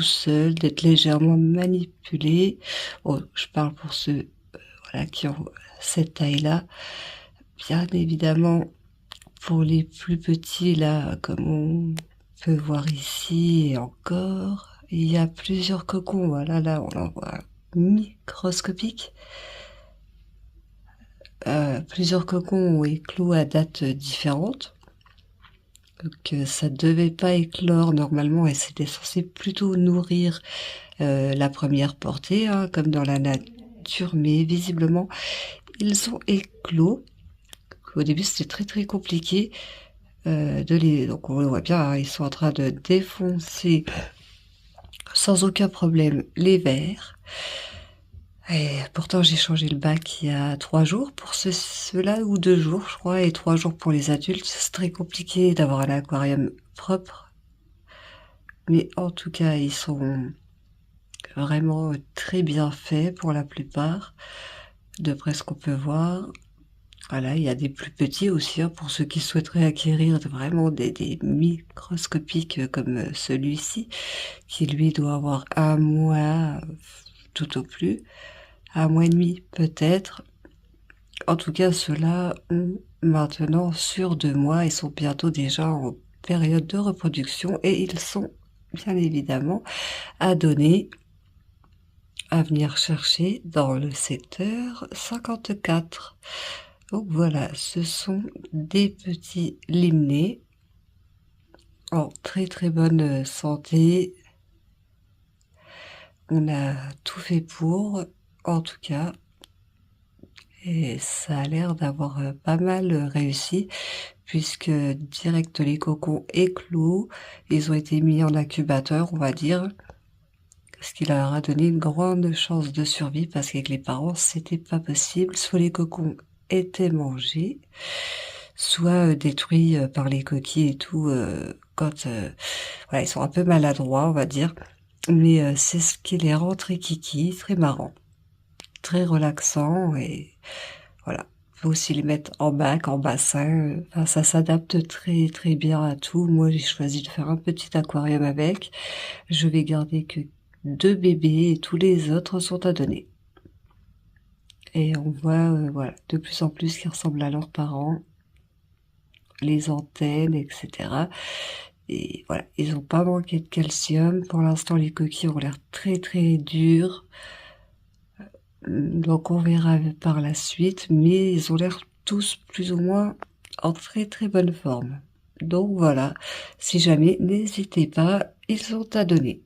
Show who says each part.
Speaker 1: tout seul, d'être légèrement manipulé. Bon, je parle pour ceux, voilà, qui ont cette taille-là. Bien évidemment, pour les plus petits, là, comme on peut voir ici et encore, il y a plusieurs cocons. Voilà, là, on en voit microscopique. Plusieurs cocons ont éclos à dates différentes. Donc ça devait pas éclore normalement et c'était censé plutôt nourrir la première portée, hein, comme dans la nature, mais visiblement ils ont éclos. Au début c'était très très compliqué de les... Donc on le voit bien, hein, ils sont en train de défoncer sans aucun problème les vers. Et pourtant j'ai changé le bac il y a 3 jours pour ceux-là, ou 2 jours je crois, et 3 jours pour les adultes. C'est très compliqué d'avoir un aquarium propre. Mais en tout cas, ils sont vraiment très bien faits pour la plupart, d'après ce qu'on peut voir. Voilà, il y a des plus petits aussi, hein, pour ceux qui souhaiteraient acquérir vraiment des microscopiques comme celui-ci, qui lui doit avoir 1 mois tout au plus, 1 mois et demi peut-être. En tout cas, ceux-là ont maintenant sur 2 mois, ils sont bientôt déjà en période de reproduction et ils sont bien évidemment à donner, à venir chercher dans le secteur 54. Donc voilà, ce sont des petits limnés en très très bonne santé. On a tout fait pour, en tout cas, et ça a l'air d'avoir pas mal réussi, puisque direct les cocons éclos, ils ont été mis en incubateur, on va dire, ce qui leur a donné une grande chance de survie, parce qu'avec les parents, c'était pas possible. Soit les cocons étaient mangés, soit détruits par les coquilles et tout, quand voilà, ils sont un peu maladroits, on va dire. Mais c'est ce qui les rend très kiki, très marrants, très relaxants, et voilà. Faut aussi les mettre en bac, en bassin, enfin, ça s'adapte très très bien à tout. Moi, j'ai choisi de faire un petit aquarium avec. Je vais garder que 2 bébés et tous les autres sont à donner. Et on voit, voilà, de plus en plus qui ressemblent à leurs parents, les antennes, etc. Et voilà, ils ont pas manqué de calcium. Pour l'instant, les coquilles ont l'air très très dures. Donc on verra par la suite, mais ils ont l'air tous plus ou moins en très très bonne forme. Donc voilà, si jamais, n'hésitez pas, ils sont à donner.